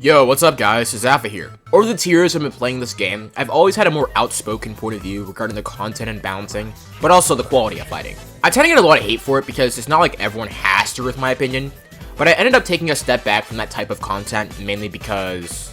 Yo, what's up guys, it's Alpha here. Over the years I've been playing this game, I've always had a more outspoken point of view regarding the content and balancing, but also the quality of fighting. I tend to get a lot of hate for it because it's not like everyone has to with my opinion, but I ended up taking a step back from that type of content mainly because,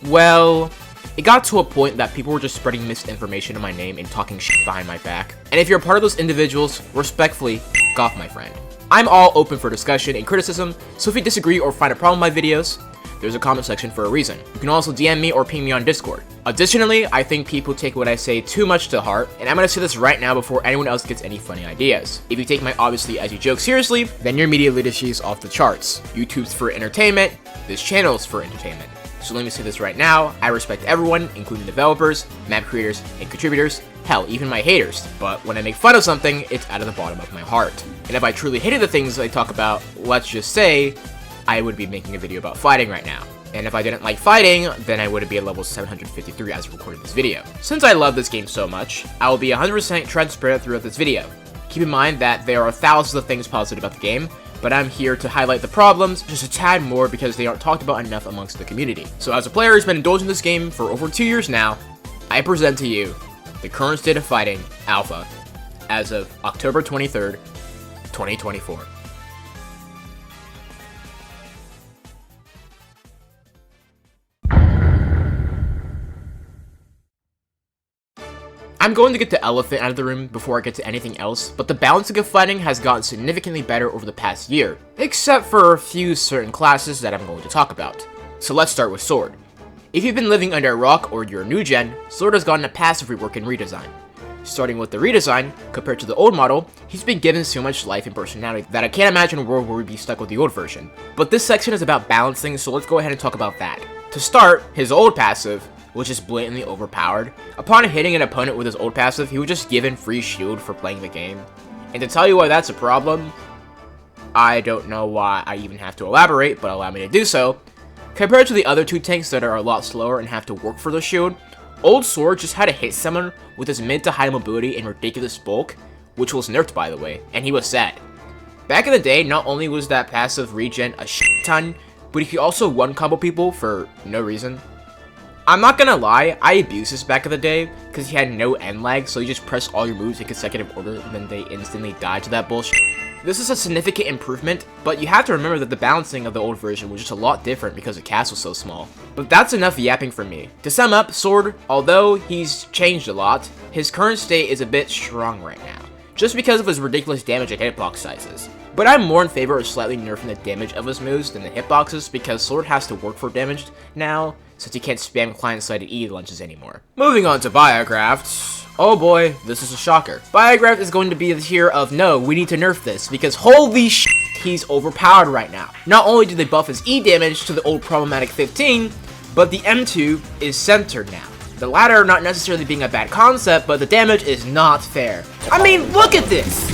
well, it got to a point that people were just spreading misinformation in my name and talking shit behind my back. And if you're a part of those individuals, respectfully, f*** off my friend. I'm all open for discussion and criticism, so if you disagree or find a problem with my videos, there's a comment section for a reason. You can also DM me or ping me on Discord. Additionally, I think people take what I say too much to heart, and I'm gonna say this right now before anyone else gets any funny ideas. If you take my obviously as you joke seriously, then your media literacy is off the charts. YouTube's for entertainment, this channel's for entertainment. So let me say this right now, I respect everyone, including developers, map creators, and contributors, hell, even my haters. But when I make fun of something, it's out of the bottom of my heart. And if I truly hated the things I talk about, let's just say, I would be making a video about fighting right now. And if I didn't like fighting, then I would be at level 753 as I recorded this video. Since I love this game so much, I will be 100% transparent throughout this video. Keep in mind that there are thousands of things positive about the game, but I'm here to highlight the problems just a tad more because they aren't talked about enough amongst the community. So as a player who's been indulging this game for over 2 years now, I present to you the current state of fighting, Alpha, as of October 23rd, 2024. I'm going to get the elephant out of the room before I get to anything else, but the balancing of fighting has gotten significantly better over the past year, except for a few certain classes that I'm going to talk about. So let's start with Sword. If you've been living under a rock or you're a new gen, Sword has gotten a passive rework and redesign. Starting with the redesign, compared to the old model, he's been given so much life and personality that I can't imagine a world where we'd be stuck with the old version. But this section is about balancing, so let's go ahead and talk about that. To start, his old passive, which is blatantly overpowered. Upon hitting an opponent with his old passive, he was just given free shield for playing the game. And to tell you why that's a problem, I don't know why I even have to elaborate, but allow me to do so. Compared to the other two tanks that are a lot slower and have to work for the shield, Old Sword just had to hit someone with his mid to high mobility and ridiculous bulk, which was nerfed by the way, and he was sad. Back in the day, not only was that passive regen a shit ton, but he could also one combo people for no reason. I'm not gonna lie, I abused this back in the day, because he had no end lag, so you just press all your moves in consecutive order, and then they instantly die to that bullshit. This is a significant improvement, but you have to remember that the balancing of the old version was just a lot different because the cast was so small. But that's enough yapping for me. To sum up, Sword, although he's changed a lot, his current state is a bit strong right now, just because of his ridiculous damage and hitbox sizes. But I'm more in favor of slightly nerfing the damage of his moves than the hitboxes because Sword has to work for damage now, since he can't spam client-sided E lunges anymore. Moving on to Biocraft. Oh boy, this is a shocker. Biocraft is going to be the tier of no, we need to nerf this because holy shit, he's overpowered right now. Not only do they buff his E damage to the old problematic 15, but the M2 is centered now. The latter not necessarily being a bad concept, but the damage is not fair. I mean, look at this!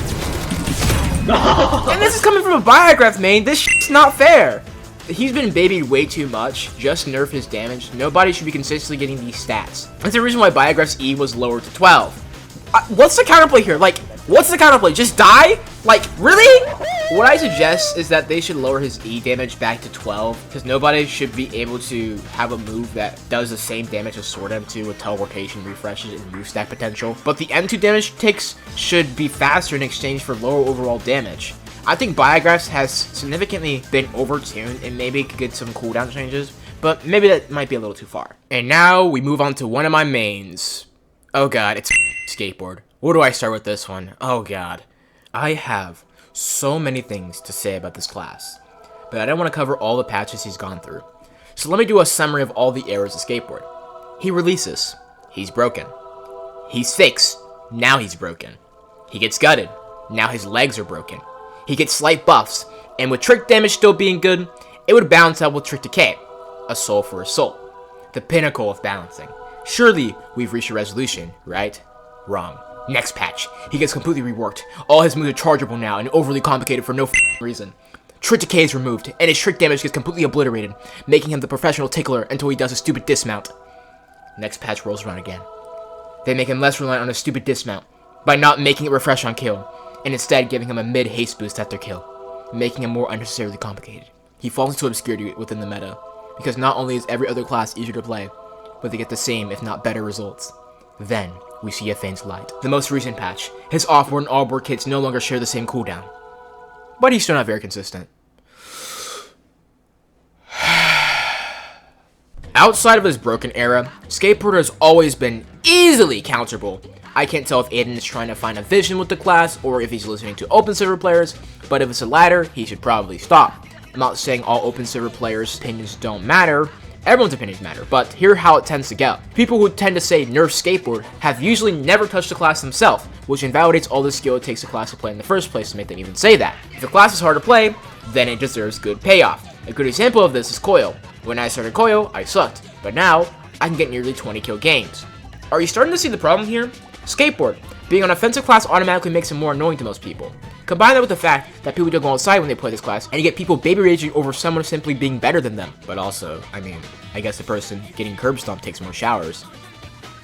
And this is coming from a Biocraft main, this shit's not fair! He's been babied way too much, just nerf his damage. Nobody should be consistently getting these stats. That's the reason why Biocraft's E was lowered to 12. What's the counterplay here? Like, what's the counterplay? Just die? Like, really? What I suggest is that they should lower his E damage back to 12, because nobody should be able to have a move that does the same damage as Sword M2 with teleportation, refreshes, and move stack potential. But the M2 damage takes should be faster in exchange for lower overall damage. I think Biocraft has significantly been overtuned and maybe could get some cooldown changes, but maybe that might be a little too far. And now we move on to one of my mains. Oh god, it's Skateboard. Where do I start with this one? Oh god. I have so many things to say about this class, but I don't want to cover all the patches he's gone through. So let me do a summary of all the errors of Skateboard. He releases. He's broken. He's fixed. Now he's broken. He gets gutted. Now his legs are broken. He gets slight buffs, and with trick damage still being good, it would balance out with trick decay. A soul for a soul. The pinnacle of balancing. Surely we've reached a resolution, right? Wrong. Next patch, he gets completely reworked. All his moves are chargeable now and overly complicated for no reason. Trick decay is removed, and his trick damage gets completely obliterated, making him the professional tickler until he does a stupid dismount. Next patch rolls around again. They make him less reliant on a stupid dismount by not making it refresh on kill, and instead giving him a mid-haste boost after kill, making him more unnecessarily complicated. He falls into obscurity within the meta, because not only is every other class easier to play, but they get the same, if not better results. Then, we see a faint light. The most recent patch. His off-board and all-board kits no longer share the same cooldown. But he's still not very consistent. Outside of his broken era, Skateboarder has always been easily counterable. I can't tell if Aiden is trying to find a vision with the class, or if he's listening to open server players, but if it's the latter, he should probably stop. I'm not saying all open server players' opinions don't matter. Everyone's opinions matter, but here's how it tends to go. People who tend to say nerf skateboard have usually never touched the class themselves, which invalidates all the skill it takes a class to play in the first place to make them even say that. If the class is hard to play, then it deserves good payoff. A good example of this is Koyo. When I started Koyo, I sucked, but now I can get nearly 20 kill games. Are you starting to see the problem here? Skateboard. Being an offensive class automatically makes it more annoying to most people. Combine that with the fact that people don't go outside when they play this class, and you get people baby raging over someone simply being better than them. But also, I guess the person getting curb stomped takes more showers.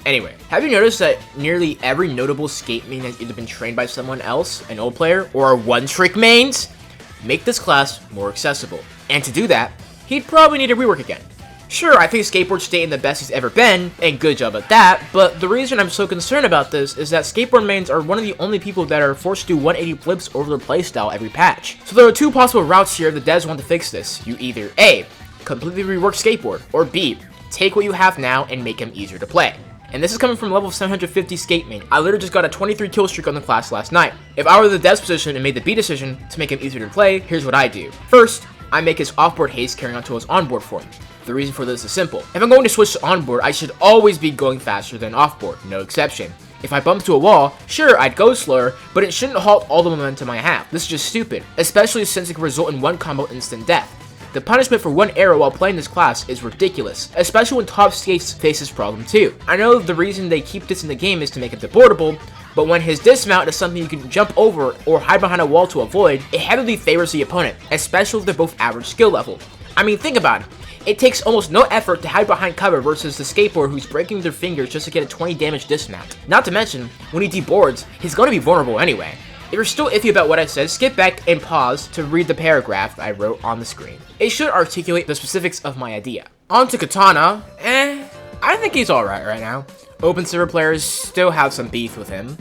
Anyway, have you noticed that nearly every notable skate main has either been trained by someone else, an old player, or one-trick mains? Make this class more accessible. And to do that, he'd probably need a rework again. Sure, I think Skateboard's staying the best he's ever been, and good job at that, but the reason I'm so concerned about this is that Skateboard mains are one of the only people that are forced to do 180 flips over their playstyle every patch. So there are two possible routes here if the devs want to fix this. You either A, completely rework Skateboard, or B, take what you have now and make him easier to play. And this is coming from level 750 skate main. I literally just got a 23 kill streak on the class last night. If I were the devs position and made the B decision to make him easier to play, here's what I do. First, I make his offboard haste carrying onto his onboard form. The reason for this is simple. If I'm going to switch to onboard, I should always be going faster than offboard, no exception. If I bump into a wall, sure, I'd go slower, but it shouldn't halt all the momentum I have. This is just stupid, especially since it can result in one combo instant death. The punishment for one arrow while playing this class is ridiculous, especially when top skates face this problem too. I know the reason they keep this in the game is to make it deboardable, but when his dismount is something you can jump over or hide behind a wall to avoid, it heavily favors the opponent, especially if they're both average skill level. I mean, think about it. It takes almost no effort to hide behind cover versus the skateboarder who's breaking their fingers just to get a 20 damage dismount. Not to mention, when he deboards, he's going to be vulnerable anyway. If you're still iffy about what I said, skip back and pause to read the paragraph I wrote on the screen. It should articulate the specifics of my idea. On to Katana. I think he's alright right now. Open server players still have some beef with him,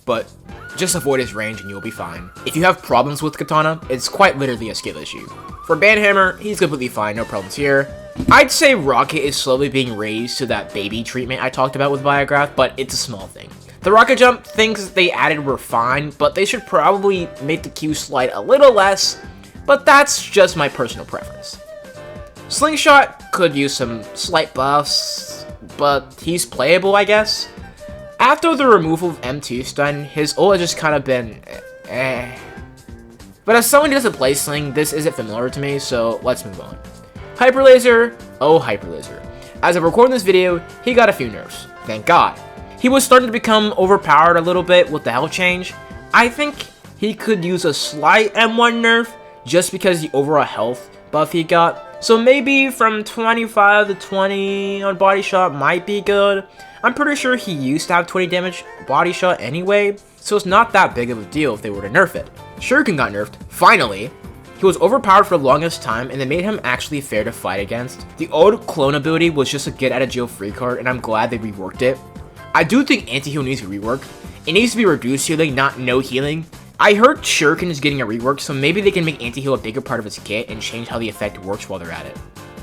but just avoid his range and you'll be fine. If you have problems with Katana, it's quite literally a skill issue. For Banhammer, he's completely fine, no problems here. I'd say Rocket is slowly being raised to that baby treatment I talked about with Biograph, but it's a small thing. The rocket jump things they added were fine, but they should probably make the Q slide a little less, but that's just my personal preference. Slingshot could use some slight buffs, but he's playable, I guess. After the removal of M2 stun, his ult has just kind of been But as someone who doesn't play Sling, this isn't familiar to me, so let's move on. Hyper Laser, oh Hyper Laser. As I'm recording this video, he got a few nerfs, thank God. He was starting to become overpowered a little bit with the health change. I think he could use a slight M1 nerf just because the overall health buff he got. So maybe from 25 to 20 on body shot might be good. I'm pretty sure he used to have 20 damage body shot anyway, so it's not that big of a deal if they were to nerf it. Shuriken got nerfed, finally. He was overpowered for the longest time, and they made him actually fair to fight against. The old clone ability was just a get out of jail free card, and I'm glad they reworked it. I do think anti-heal needs a rework. It needs to be reduced healing, not no healing. I heard Shuriken is getting a rework, so maybe they can make anti-heal a bigger part of its kit and change how the effect works while they're at it.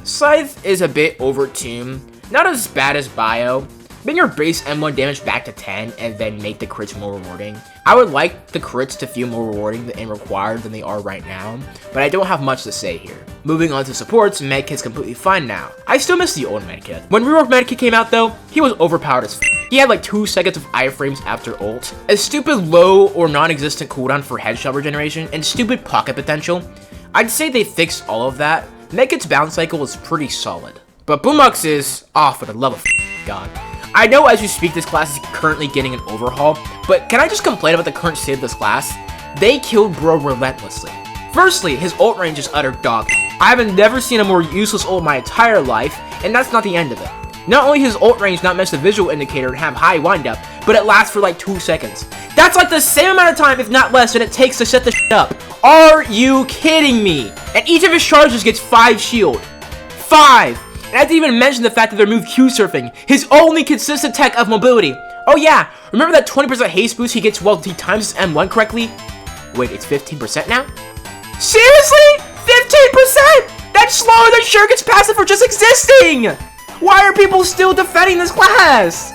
Scythe is a bit overtuned, not as bad as Bio. Bring your base M1 damage back to 10 and then make the crits more rewarding. I would like the crits to feel more rewarding and required than they are right now, but I don't have much to say here. Moving on to supports, Medkit's completely fine now. I still miss the old Medkit. When rework Medkit came out though, he was overpowered as f. He had like 2 seconds of iframes after ult, a stupid low or non-existent cooldown for headshot regeneration, and stupid pocket potential. I'd say they fixed all of that. Medkit's bounce cycle was pretty solid. But Boombox is, for the love of God. I know as you speak this class is currently getting an overhaul, but can I just complain about the current state of this class? They killed Bro relentlessly. Firstly, his ult range is utter dog. I haven't never seen a more useless ult in my entire life, and that's not the end of it. Not only his ult range not match the visual indicator and have high windup, but it lasts for like 2 seconds. That's like the same amount of time, if not less, than it takes to set the shit up. Are you kidding me? And each of his charges gets 5 shield. 5! And I didn't even mention the fact that they removed Q-surfing, his only consistent tech of mobility. Oh yeah, remember that 20% haste boost he gets while he times his M1 correctly? Wait, it's 15% now? Seriously? 15%? That's slower than Sure gets passive for just existing! Why are people still defending this class?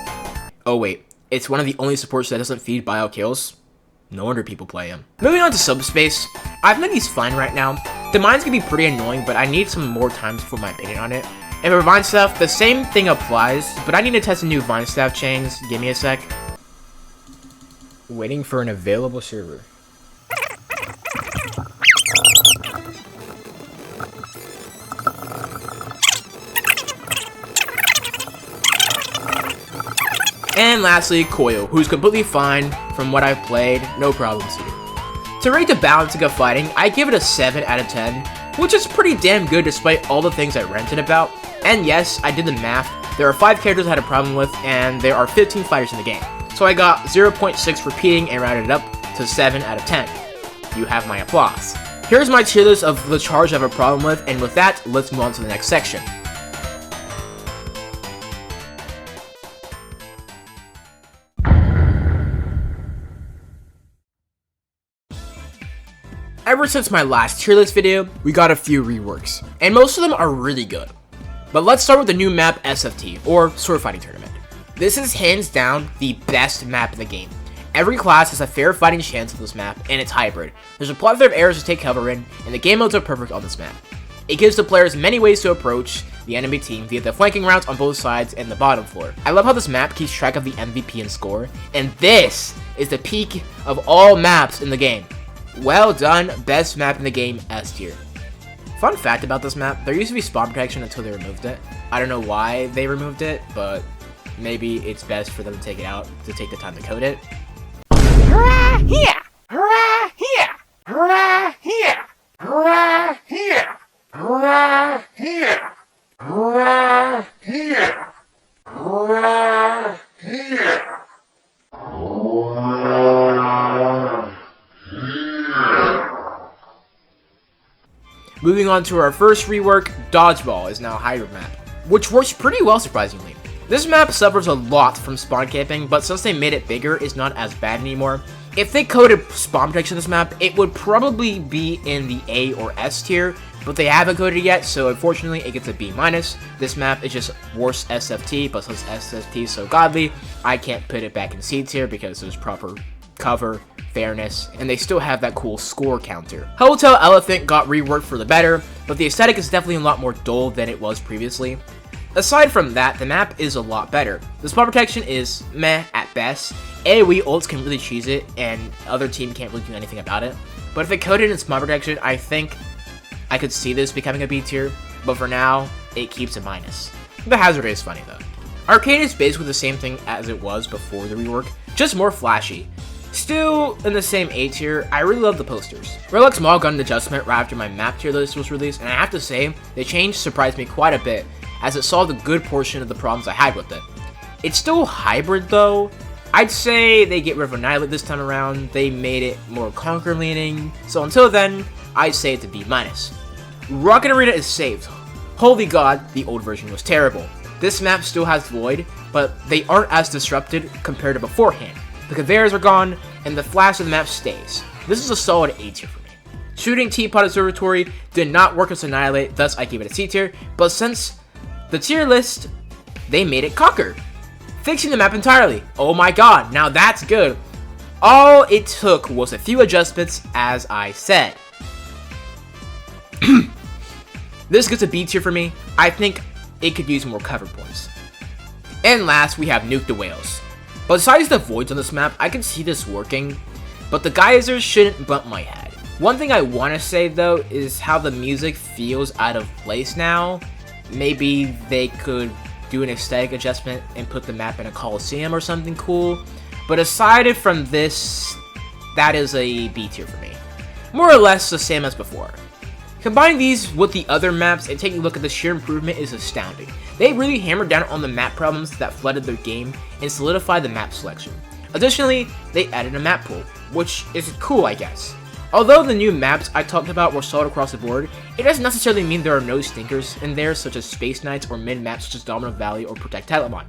Oh wait, it's one of the only supports that doesn't feed bio kills. No wonder people play him. Moving on to Subspace, I think he's fine right now. The mine's gonna be pretty annoying, but I need some more time for my opinion on it. And for Vine Staff, the same thing applies, but I need to test the new Vine Staff chains. Give me a sec. Waiting for an available server. And lastly, Koyo, who's completely fine from what I've played, no problems here. To rate the balancing of fighting, I give it a 7 out of 10, which is pretty damn good despite all the things I ranted about. And yes, I did the math, there are 5 characters I had a problem with, and there are 15 fighters in the game. So I got 0.6 repeating and rounded it up to 7 out of 10. You have my applause. Here's my tier list of the charge I have a problem with, and with that, let's move on to the next section. Ever since my last tier list video, we got a few reworks, and most of them are really good. But let's start with the new map SFT, or Sword Fighting Tournament. This is hands down the best map in the game. Every class has a fair fighting chance on this map, and it's hybrid. There's a plethora of areas to take cover in, and the game modes are perfect on this map. It gives the players many ways to approach the enemy team via the flanking routes on both sides and the bottom floor. I love how this map keeps track of the MVP and score, and this is the peak of all maps in the game. Well done, best map in the game, S tier. Fun fact about this map, there used to be spawn protection until they removed it. I don't know why they removed it, but maybe it's best for them to take it out, to take the time to code it. Hurrah, here! Hurrah, here! Hurrah, here! Hurrah, here! Hurrah, here! Hurrah, here! Hurrah, here! Moving on to our first rework, Dodgeball is now a hybrid map, which works pretty well surprisingly. This map suffers a lot from spawn camping, but since they made it bigger, it's not as bad anymore. If they coded spawn protection in this map, it would probably be in the A or S tier, but they haven't coded it yet, so unfortunately it gets a B-. This map is just worse SFT, but since SFT is so godly, I can't put it back in C tier because there's proper cover, fairness, and they still have that cool score counter. Hotel Elephant got reworked for the better, but the aesthetic is definitely a lot more dull than it was previously. Aside from that, the map is a lot better. The spawn protection is meh at best. AoE ults can really cheese it, and other team can't really do anything about it. But if it coded in spawn protection, I think I could see this becoming a B tier, but for now, it keeps a minus. The hazard rate is funny though. Arcade is basically the same thing as it was before the rework, just more flashy. Still in the same A tier, I really love the posters. Relics Mall got an adjustment right after my map tier list was released, and I have to say, the change surprised me quite a bit, as it solved a good portion of the problems I had with it. It's still hybrid though. I'd say they get rid of Annihilate this time around, they made it more Conquer leaning, so until then, I'd say it's a B-. Rocket Arena is saved. Holy god, the old version was terrible. This map still has Void, but they aren't as disrupted compared to beforehand. The conveyors are gone, and the flash of the map stays. This is a solid A tier for me. Shooting Teapot Observatory did not work as Annihilate, thus I gave it a C tier, but since the tier list, they made it Conquer, fixing the map entirely. Oh my god, now that's good. All it took was a few adjustments, as I said. This gets a B tier for me. I think it could use more cover points. And last, we have Nuke the Whales. Besides the voids on this map, I can see this working, but the geysers shouldn't bump my head. One thing I want to say though is how the music feels out of place now. Maybe they could do an aesthetic adjustment and put the map in a Coliseum or something cool. But aside from this, that is a B tier for me. More or less the same as before. Combining these with the other maps and taking a look at the sheer improvement is astounding. They really hammered down on the map problems that flooded their game and solidified the map selection. Additionally, they added a map pool, which is cool I guess. Although the new maps I talked about were solid across the board, it doesn't necessarily mean there are no stinkers in there, such as Space Knights or mid-maps such as Domino Valley or Protect Telemon.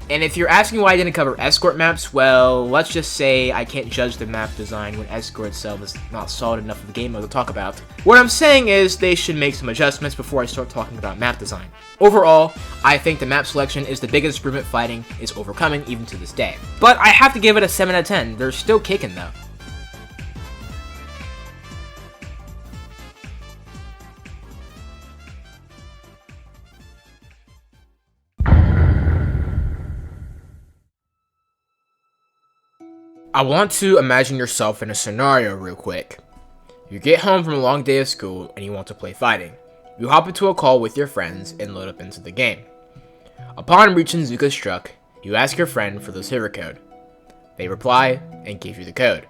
And if you're asking why I didn't cover escort maps, well, let's just say I can't judge the map design when escort itself is not solid enough of a game mode to talk about. What I'm saying is they should make some adjustments before I start talking about map design. Overall, I think the map selection is the biggest improvement fighting is overcoming even to this day. But I have to give it a 7 out of 10, they're still kicking though. I want to imagine yourself in a scenario real quick. You get home from a long day of school and you want to play fighting. You hop into a call with your friends and load up into the game. Upon reaching Zuka's truck, you ask your friend for the server code. They reply and give you the code.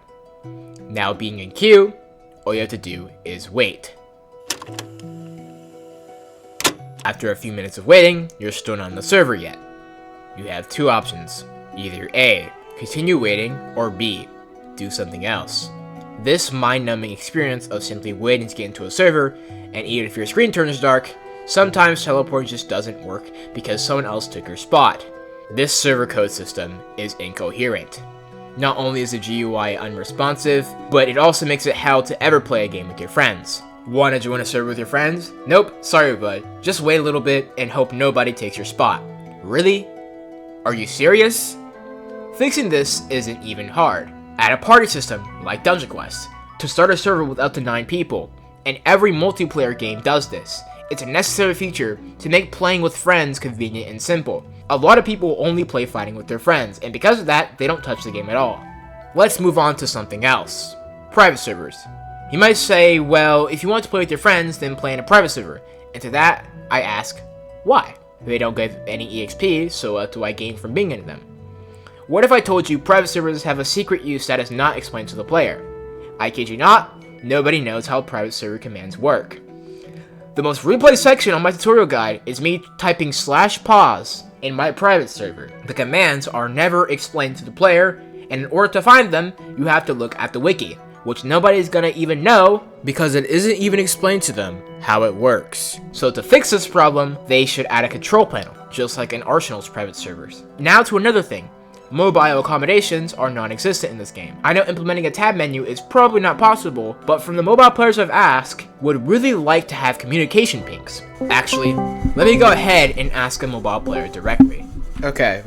Now being in queue, all you have to do is wait. After a few minutes of waiting, you're still not on the server yet. You have two options, either A, continue waiting, or B, do something else. This mind-numbing experience of simply waiting to get into a server, and even if your screen turns dark, sometimes teleporting just doesn't work because someone else took your spot. This server code system is incoherent. Not only is the GUI unresponsive, but it also makes it hell to ever play a game with your friends. Wanna join a server with your friends? Nope, sorry bud. Just wait a little bit and hope nobody takes your spot. Really? Are you serious? Fixing this isn't even hard. Add a party system, like Dungeon Quest, to start a server with up to 9 people, and every multiplayer game does this. It's a necessary feature to make playing with friends convenient and simple. A lot of people only play fighting with their friends, and because of that, they don't touch the game at all. Let's move on to something else. Private servers. You might say, well, if you want to play with your friends, then play in a private server. And to that, I ask, why? They don't give any EXP, so what do I gain from being in them? What if I told you private servers have a secret use that is not explained to the player? I kid you not, nobody knows how private server commands work. The most replayed section on my tutorial guide is me typing /pause in my private server. The commands are never explained to the player, and in order to find them, you have to look at the wiki, which nobody's gonna even know because it isn't even explained to them how it works. So to fix this problem, they should add a control panel, just like in Arsenal's private servers. Now to another thing. Mobile accommodations are non-existent in this game. I know implementing a tab menu is probably not possible, but from the mobile players I've asked, would really like to have communication pings. Actually, let me go ahead and ask a mobile player directly. Okay.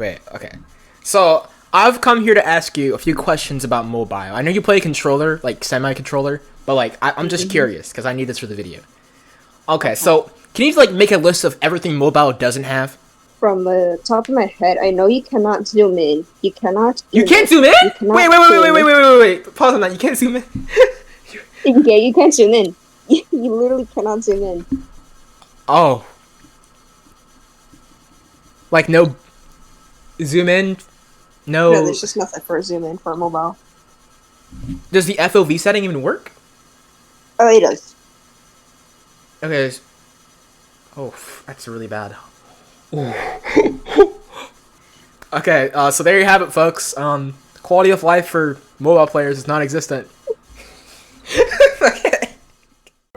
So, I've come here to ask you a few questions about mobile. I know you play controller, like semi-controller, but like, I'm just curious, because I need this for the video. Okay, so, can you like make a list of everything mobile doesn't have? From the top of my head, I know you cannot zoom in. You cannot. You can't zoom in? Wait. Pause on that. You can't zoom in. Yeah, you can't zoom in. You literally cannot zoom in. Oh. Like no zoom in? No. No, there's just nothing for a zoom in for a mobile. Does the FOV setting even work? Oh, it does. Okay. Oh, that's really bad. Okay, so there you have it, folks. Quality of life for mobile players is non-existent. Okay.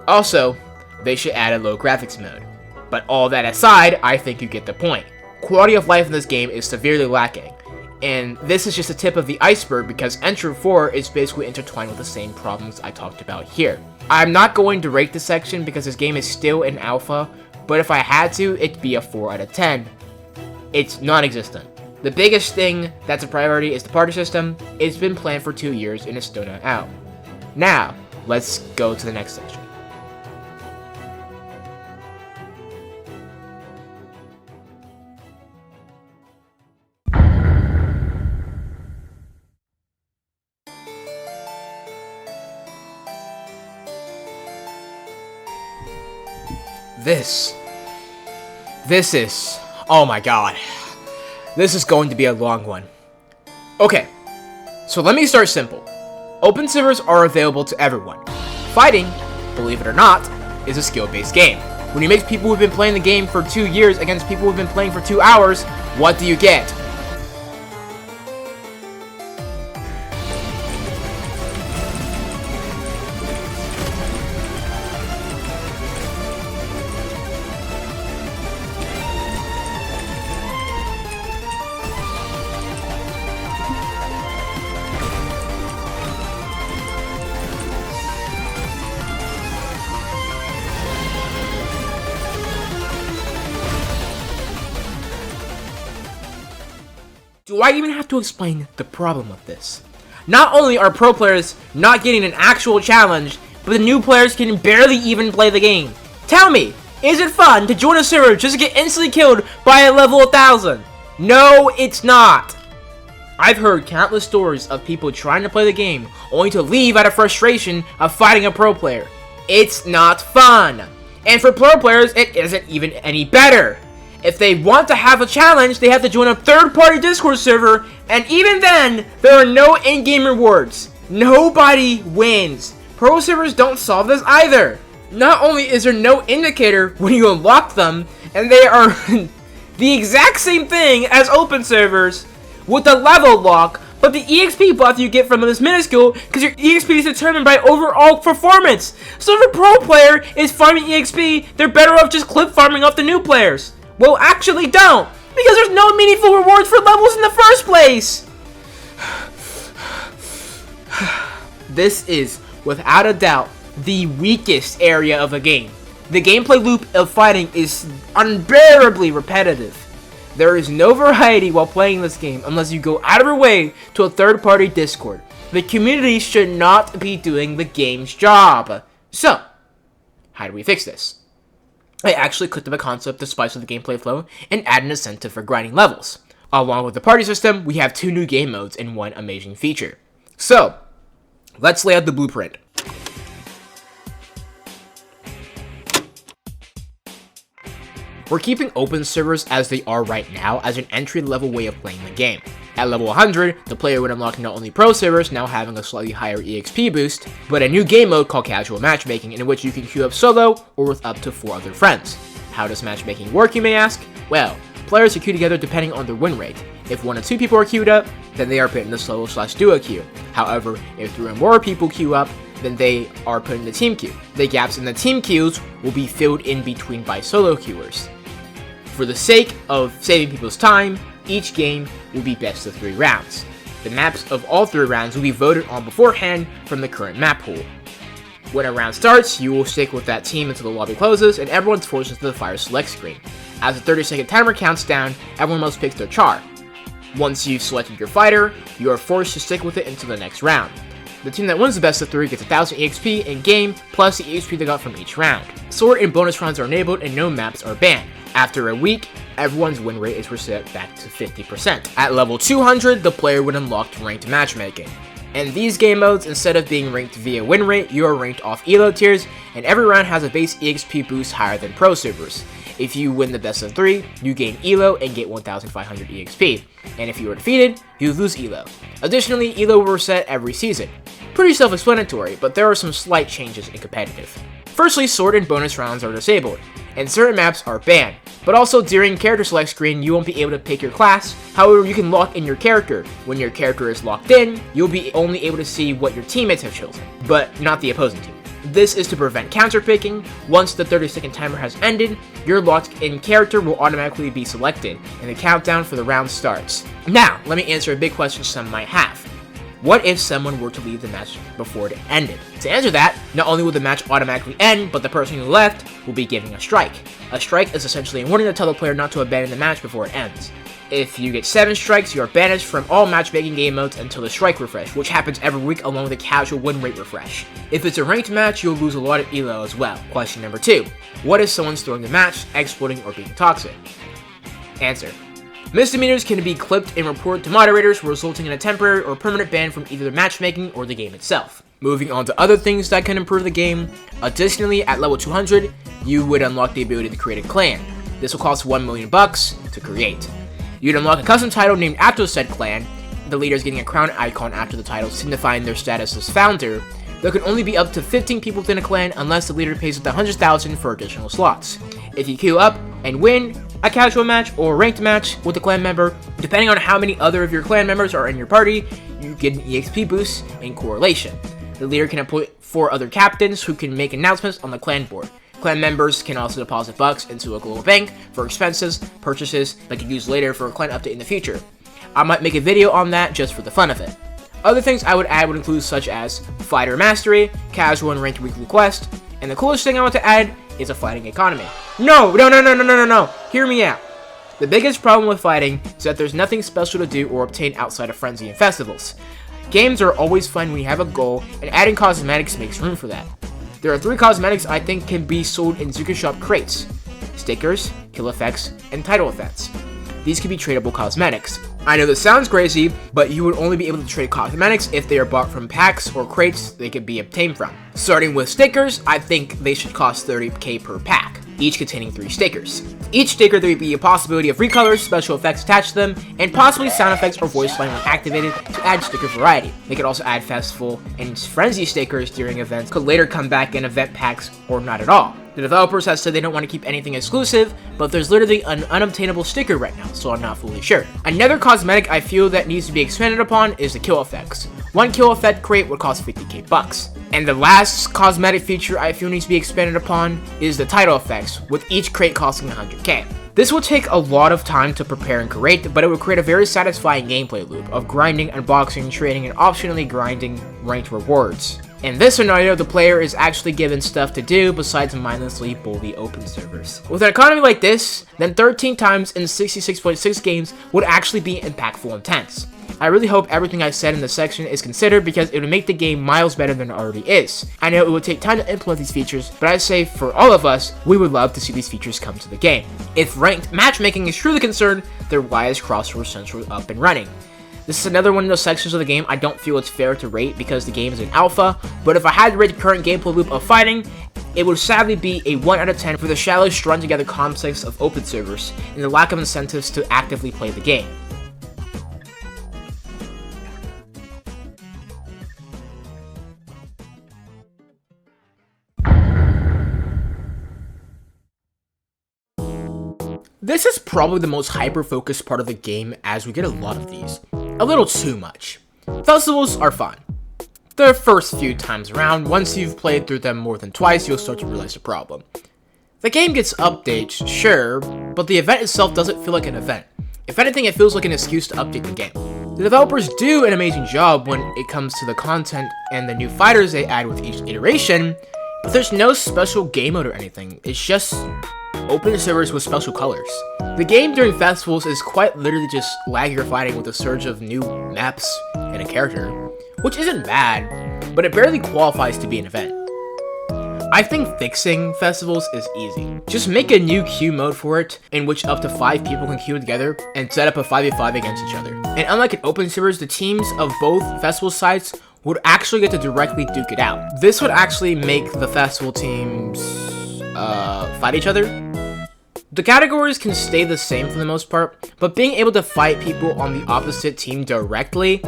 Also, they should add a low graphics mode. But all that aside, I think you get the point. Quality of life in this game is severely lacking. And this is just the tip of the iceberg because Entry 4 is basically intertwined with the same problems I talked about here. I'm not going to rate this section because this game is still in alpha, but if I had to, it'd be a 4 out of 10. It's non-existent. The biggest thing that's a priority is the party system. It's been planned for 2 years and it's still not out. Now, let's go to the next section. This is, oh my god, this is going to be a long one. Okay, so let me start simple. Open servers are available to everyone. Fighting, believe it or not, is a skill-based game. When you make people who've been playing the game for 2 years against people who've been playing for 2 hours, what do you get? Do I even have to explain the problem with this? Not only are pro players not getting an actual challenge, but the new players can barely even play the game. Tell me, is it fun to join a server just to get instantly killed by a level 1000? No, it's not. I've heard countless stories of people trying to play the game only to leave out of frustration of fighting a pro player. It's not fun. And for pro players, it isn't even any better. If they want to have a challenge, they have to join a third-party Discord server, and even then, there are no in-game rewards. Nobody wins. Pro servers don't solve this either. Not only is there no indicator when you unlock them, and they are the exact same thing as open servers with a level lock, but the EXP buff you get from them is minuscule because your EXP is determined by overall performance. So if a pro player is farming EXP, they're better off just clip farming off the new players. Well, actually don't, because there's no meaningful rewards for levels in the first place. This is, without a doubt, the weakest area of the game. The gameplay loop of fighting is unbearably repetitive. There is no variety while playing this game unless you go out of your way to a third-party Discord. The community should not be doing the game's job. So, how do we fix this? I actually cooked up a concept to spice up the gameplay flow and add an incentive for grinding levels. Along with the party system, we have 2 new game modes and 1 amazing feature. So, let's lay out the blueprint. We're keeping open servers as they are right now as an entry-level way of playing the game. At level 100, the player would unlock not only pro servers, now having a slightly higher EXP boost, but a new game mode called Casual Matchmaking, in which you can queue up solo or with up to 4 other friends. How does matchmaking work, you may ask? Well, players are queued together depending on their win rate. If 1 or 2 people are queued up, then they are put in the solo/duo queue. However, if 3 or more people queue up, then they are put in the team queue. The gaps in the team queues will be filled in between by solo queuers. For the sake of saving people's time, each game will be best of 3 rounds. The maps of all 3 rounds will be voted on beforehand from the current map pool. When a round starts, you will stick with that team until the lobby closes and everyone's forced into the fire select screen. As the 30-second timer counts down, everyone must pick their char. Once you've selected your fighter, you are forced to stick with it until the next round. The team that wins the best of 3 gets 1000 EXP in game, plus the EXP they got from each round. Sword and bonus rounds are enabled and no maps are banned. After a week, everyone's win rate is reset back to 50%. At level 200, the player would unlock ranked matchmaking. In these game modes, instead of being ranked via win rate, you are ranked off elo tiers, and every round has a base EXP boost higher than pro servers. If you win the best of 3, you gain elo and get 1500 EXP, and if you are defeated, you lose elo. Additionally, elo will reset every season. Pretty self-explanatory, but there are some slight changes in competitive. Firstly, sword and bonus rounds are disabled, and certain maps are banned, but also during character select screen, you won't be able to pick your class. However, you can lock in your character. When your character is locked in, you'll be only able to see what your teammates have chosen, but not the opposing team. This is to prevent counter-picking. Once the 30-second timer has ended, your locked-in character will automatically be selected, and the countdown for the round starts. Now, let me answer a big question some might have. What if someone were to leave the match before it ended? To answer that, not only will the match automatically end, but the person who left will be given a strike. A strike is essentially a warning to tell the player not to abandon the match before it ends. If you get 7 strikes, you are banished from all matchmaking game modes until the strike refresh, which happens every week along with a casual win rate refresh. If it's a ranked match, you'll lose a lot of elo as well. Question number 2. What if someone's throwing the match, exploding, or being toxic? Answer. Misdemeanors can be clipped and reported to moderators, resulting in a temporary or permanent ban from either the matchmaking or the game itself. Moving on to other things that can improve the game. Additionally, at level 200, you would unlock the ability to create a clan. This will cost $1 million to create. You'd unlock a custom title named after said clan. The leader is getting a crown icon after the title, signifying their status as founder. There can only be up to 15 people within a clan unless the leader pays the 100,000 for additional slots. If you queue up and win a casual match or ranked match with a clan member, depending on how many other of your clan members are in your party, you get an EXP boost and correlation. The leader can appoint 4 other captains who can make announcements on the clan board. Clan members can also deposit bucks into a global bank for expenses, purchases that can use later for a clan update in the future. I might make a video on that just for the fun of it. Other things I would add would include such as fighter mastery, casual and ranked weekly quest, and the coolest thing I want to add is a fighting economy. No, hear me out. The biggest problem with fighting is that there's nothing special to do or obtain outside of Frenzy and festivals. Games are always fun when you have a goal, and adding cosmetics makes room for that. There are 3 cosmetics I think can be sold in Zuka Shop crates: stickers, kill effects, and title effects. These can be tradable cosmetics. I know this sounds crazy, but you would only be able to trade cosmetics if they are bought from packs or crates they could be obtained from. Starting with stickers, I think they should cost 30k per pack, each containing 3 stickers. Each sticker there would be a possibility of recolors, special effects attached to them, and possibly sound effects or voice line when activated to add sticker variety. They could also add festival and frenzy stickers during events, could later come back in event packs or not at all. The developers have said they don't want to keep anything exclusive, but there's literally an unobtainable sticker right now, so I'm not fully sure. Another cosmetic I feel that needs to be expanded upon is the kill effects. One kill effect crate would cost 50k bucks. And the last cosmetic feature I feel needs to be expanded upon is the title effects, with each crate costing 100k. This will take a lot of time to prepare and create, but it will create a very satisfying gameplay loop of grinding, unboxing, trading, and optionally grinding ranked rewards. In this scenario, the player is actually given stuff to do besides mindlessly bully open servers. With an economy like this, then 13 times in 66.6 games would actually be impactful and intense. I really hope everything I said in this section is considered because it would make the game miles better than it already is. I know it would take time to implement these features, but I say for all of us, we would love to see these features come to the game. If ranked matchmaking is truly concerned, then why is Crossroads Central up and running? This is another one of those sections of the game I don't feel it's fair to rate because the game is in alpha, but if I had to rate the current gameplay loop of fighting, it would sadly be a 1 out of 10 for the shallow strung together concepts of open servers and the lack of incentives to actively play the game. This is probably the most hyper-focused part of the game as we get a lot of these. A little too much. Festivals are fun. The first few times around, once you've played through them more than twice, you'll start to realize the problem. The game gets updates, sure, but the event itself doesn't feel like an event. If anything, it feels like an excuse to update the game. The developers do an amazing job when it comes to the content and the new fighters they add with each iteration, but there's no special game mode or anything. It's just open servers with special colors. The game during festivals is quite literally just laggier fighting with a surge of new maps and a character, which isn't bad, but it barely qualifies to be an event. I think fixing festivals is easy. Just make a new queue mode for it, in which up to 5 people can queue together and set up a 5v5 against each other. And unlike in open servers, the teams of both festival sites would actually get to directly duke it out. This would actually make the festival teams fight each other. The categories can stay the same for the most part, but being able to fight people on the opposite team directly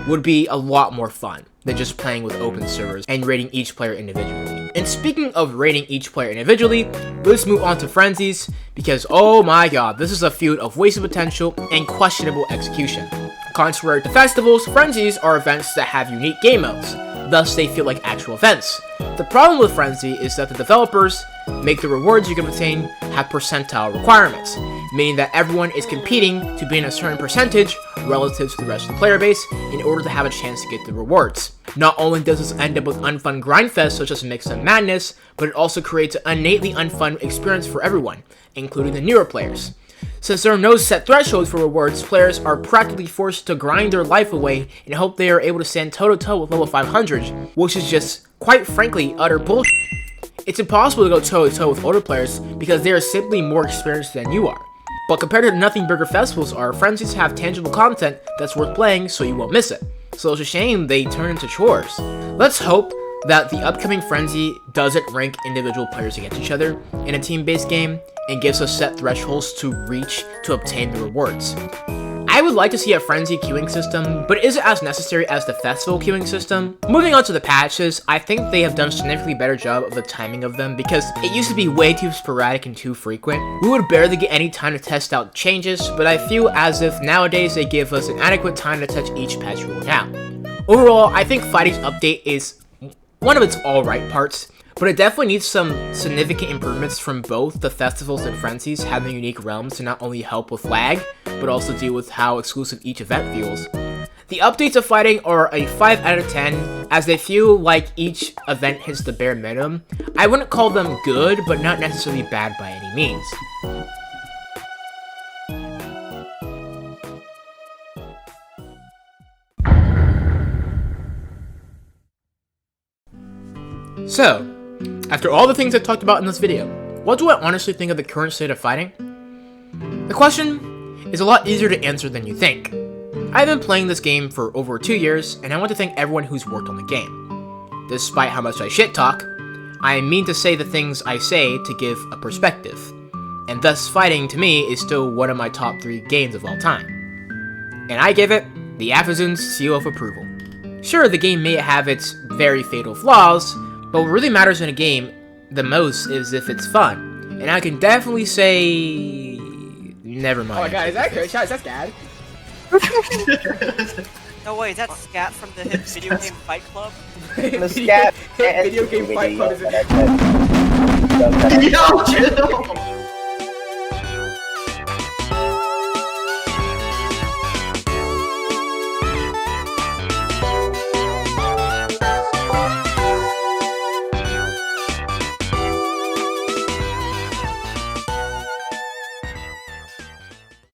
would be a lot more fun than just playing with open servers and rating each player individually. And speaking of rating each player individually, let's move on to frenzies, because oh my god, this is a feud of wasted potential and questionable execution. Contrary to festivals, frenzies are events that have unique game modes, thus they feel like actual events. The problem with Frenzy is that the developers make the rewards you can obtain have percentile requirements, meaning that everyone is competing to be in a certain percentage relative to the rest of the player base in order to have a chance to get the rewards. Not only does this end up with unfun grindfest such as Mix and Madness, but it also creates an innately unfun experience for everyone, including the newer players. Since there are no set thresholds for rewards, players are practically forced to grind their life away and hope they are able to stand toe-to-toe with level 500, which is just, quite frankly, utter bullshit. It's impossible to go toe-to-toe with older players because they are simply more experienced than you are. But compared to nothing bigger festivals are, frenzies have tangible content that's worth playing so you won't miss it. So it's a shame they turn into chores. Let's hope that the upcoming Frenzy doesn't rank individual players against each other in a team-based game and gives us set thresholds to reach to obtain the rewards. I would like to see a Frenzy queuing system, but is it as necessary as the Festival queuing system? Moving on to the patches, I think they have done a significantly better job of the timing of them because it used to be way too sporadic and too frequent. We would barely get any time to test out changes, but I feel as if nowadays they give us an adequate time to touch each patch rolling out. Overall, I think Fighting's update is one of its alright parts, but it definitely needs some significant improvements from both the festivals and frenzies having unique realms to not only help with lag, but also deal with how exclusive each event feels. The updates of Fighting are a 5 out of 10, as they feel like each event hits the bare minimum. I wouldn't call them good, but not necessarily bad by any means. So, after all the things I talked about in this video, what do I honestly think of the current state of fighting? The question is a lot easier to answer than you think. I've been playing this game for over 2 years, and I want to thank everyone who's worked on the game. Despite how much I shit talk, I mean to say the things I say to give a perspective, and thus fighting to me is still one of my top 3 games of all time. And I give it the Afazun's seal of approval. Sure, the game may have its very fatal flaws, but what really matters in a game the most is if it's fun, and I can definitely say... never mind. Oh my god, is that Kush? Is that Scad? No way, is that Scat from the hit video game Fight Club? The Scat video game Fight Club is Yo, chill!